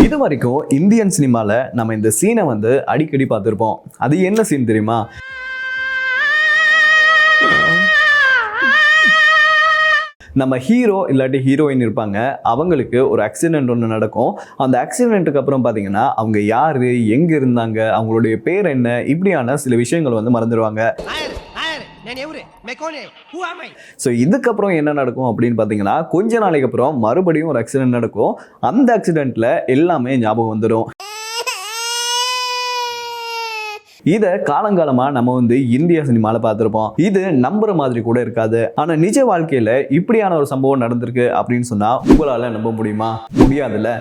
இது வரைக்கும் இந்தியன் சினிமால நம்ம இந்த சீனை வந்து அடிக்கடி பார்த்துருப்போம். அது என்ன சீன் தெரியுமா? நம்ம ஹீரோ இல்லாட்டி ஹீரோயின் இருப்பாங்க. அவங்களுக்கு ஒரு ஆக்சிடென்ட் ஒன்று நடக்கும். அந்த ஆக்சிடென்ட்டுக்கு அப்புறம் பார்த்தீங்கன்னா அவங்க யாரு, எங்க இருந்தாங்க, அவங்களுடைய பேர் என்ன, இப்படியான சில விஷயங்கள் வந்து மறந்துடுவாங்க. ஸோ இதுக்கப்புறம் என்ன நடக்கும் அப்படின்னு பார்த்தீங்கன்னா, கொஞ்ச நாளைக்கு அப்புறம் மறுபடியும் ஒரு ஆக்சிடென்ட் நடக்கும். அந்த ஆக்சிடென்ட்ல எல்லாமே ஞாபகம் வந்துடும். இதை காலங்காலமா நம்ம வந்து இந்திய சினிமால பார்த்திருப்போம். இது நம்புற மாதிரி கூட இருக்காது. ஆனா நிஜ வாழ்க்கையில இப்படியான ஒரு சம்பவம் நடந்திருக்கு அப்படின்னு சொன்னா உங்களால நம்ப முடியுமா? முடியாதுல்ல.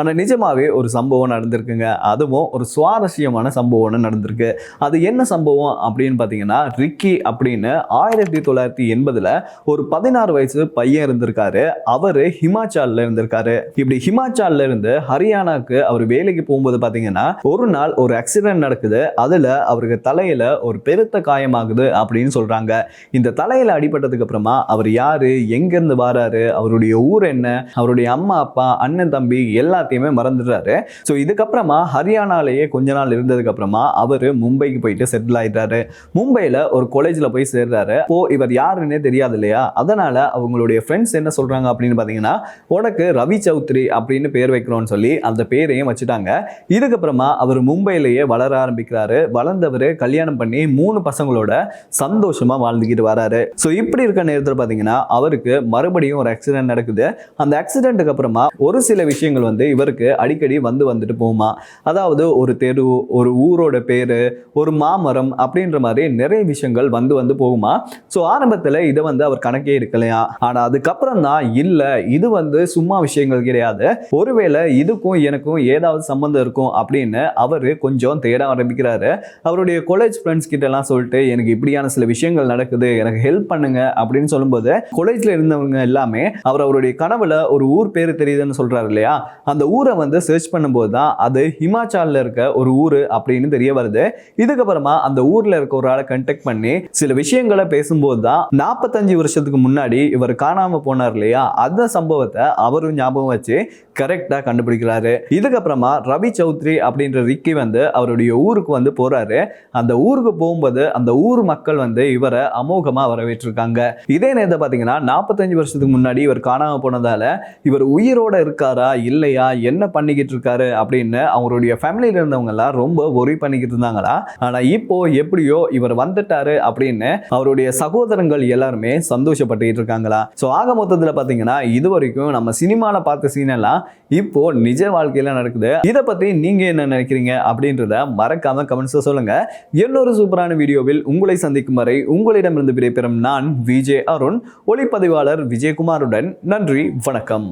ஆனால் நிஜமாவே ஒரு சம்பவம் நடந்திருக்குங்க. அதுவும் ஒரு சுவாரஸ்யமான சம்பவம் நடந்திருக்கு. அது என்ன சம்பவம் அப்படின்னு பார்த்தீங்கன்னா, ரிக்கி அப்படின்னு 1980 ஒரு 16 வயசு பையன் இருந்திருக்காரு. அவர் ஹிமாச்சல்ல இருந்திருக்காரு. இப்படி ஹிமாச்சல்ல இருந்து ஹரியானாக்கு அவர் வேலைக்கு போகும்போது பார்த்தீங்கன்னா, ஒரு நாள் ஒரு ஆக்சிடென்ட் நடக்குது. அதில் அவருக்கு தலையில ஒரு பெருத்த காயமாகுது அப்படின்னு சொல்றாங்க. இந்த தலையில அடிபட்டதுக்கு அப்புறமா அவர் யாரு, எங்கிருந்து வராரு, அவருடைய ஊர் என்ன, அவருடைய அம்மா அப்பா அண்ணன் தம்பி எல்லாத்தையுமே மறந்துடுறாரு. ஸோ இதுக்கப்புறமா ஹரியானாலேயே கொஞ்ச நாள் இருந்ததுக்கு அப்புறமா அவர் மும்பைக்கு போயிட்டு செட்டில் ஆயிட்டாரு. மும்பையில் ஒரு காலேஜில் போய் சேர்றாரு. இப்போ இவர் யாருன்னே தெரியாது இல்லையா? அதனால அவங்களுடைய ஃப்ரெண்ட்ஸ் என்ன சொல்றாங்க அப்படின்னு பார்த்தீங்கன்னா, உனக்கு ரவி சௌத்ரி அப்படின்னு பேர் வைக்கிறோன்னு சொல்லி அந்த பேரையும் வச்சுட்டாங்க. இதுக்கப்புறமா அவர் மும்பையிலேயே வளர ஆரம்பிக்கிறாரு. வளர்ந்தவர் கல்யாணம் பண்ணி 3 பசங்களோட சந்தோஷமா வாழ்ந்துக்கிட்டு வராரு. ஸோ இப்படி இருக்க நேரத்தில் பார்த்தீங்கன்னா அவருக்கு மறுபடியும் ஒரு ஆக்சிடென்ட் நடக்குது. அந்த ஆக்சிடென்ட்டுக்கு அப்புறமா ஒரு சில விஷயங்கள் வந்து இவருக்கு அடிக்கடி வந்துட்டு போகுமா. அதாவது ஒரு தெரு, ஒரு ஊரோட பேரு, ஒரு மாமரம் அப்படின்ற மாதிரி நிறைய விஷயங்கள் வந்து போகுமா. ஸோ ஆரம்பத்தில் இதை வந்து அவர் கணக்கே இருக்கலையா. ஆனால் அதுக்கப்புறம் தான் இல்லை, இது வந்து சும்மா விஷயங்கள் கிடையாது, ஒருவேளை இதுக்கும் எனக்கும் ஏதாவது சம்பந்தம் இருக்கும் அப்படின்னு அவர் கொஞ்சம் தேட ஆரம்பிக்கிறாரு. அவருடைய காலேஜ் ஃப்ரெண்ட்ஸ் கிட்ட எல்லாம் சொல்லிட்டு எனக்கு இப்படியான சில விஷயங்கள் நடக்குது, எனக்கு ஹெல்ப் பண்ணுங்க அப்படின்னு சொல்லும்போது காலேஜ்ல இருந்தவங்க எல்லாமே அவருடைய கனவுல ஒரு ஊர் பேரு தெரியுதுன்னு சொல்றாரு இல்லையா. அந்த ஊரை வந்து சர்ச் பண்ணும்போது தான் அது ஹிமாச்சல்ல இருக்க ஒரு ஊரு அப்படின்னு தெரிய வருது. இதுக்கப்புறமா அந்த ஊர்ல இருக்க ஒரு ஆளை கான்டாக்ட் பண்ணி சில விஷயங்களை பேசும்போது தான் 45 வருஷத்துக்கு முன்னாடி இவர் காணாம போனார் இல்லையா, அந்த சம்பவத்தை அவரும் ஞாபகம் வச்சு கரெக்டா கண்டுபிடிக்கிறாரு. இதுக்கப்புறமா ரவி சௌத்ரி அப்படின்ற ரிக்கி வந்து அவருடைய ஊருக்கு வந்து போறாரு. அந்த ஊருக்கு போகும்போது அந்த ஊர் மக்கள் வந்து இவரை அமோகமா வரவேற்றிருக்காங்க. இதே நேரத்தை பாத்தீங்கன்னா 45 வருஷத்துக்கு முன்னாடி இவர் காணாம போனதால இவர் உயிரோட இருக்காரா இல்லையா, என்ன பண்ணிக்கிட்டு இருக்காரு அப்படின்னு அவருடைய ஃபேமிலியில இருந்தவங்க எல்லாம் ரொம்ப ஒரி பண்ணிக்கிட்டு இருந்தாங்களா. ஆனா இப்போ எப்படியோ இவர் வந்துட்டாரு அப்படின்னு அவருடைய சகோதரங்கள் எல்லாருமே சந்தோஷப்பட்டுக்கிட்டு இருக்காங்களா. ஸோ ஆக மொத்தத்தில் பார்த்தீங்கன்னா இது வரைக்கும் நம்ம சினிமால பார்த்த சீன் எல்லாம் இப்போ நிஜ வாழ்க்கையில நடக்குது. இதை பத்தி நீங்க என்ன நினைக்கிறீங்க அப்படின்றத மறக்காம கமெண்ட்ஸ் சொல்லுங்க. இன்னொரு சூப்பரான வீடியோவில் உங்களை சந்திக்கும் வரை உங்களிடமிருந்து விடைபெறும் நான் விஜே அருண், ஒளிப்பதிவாளர் விஜயகுமாருடன். நன்றி, வணக்கம்.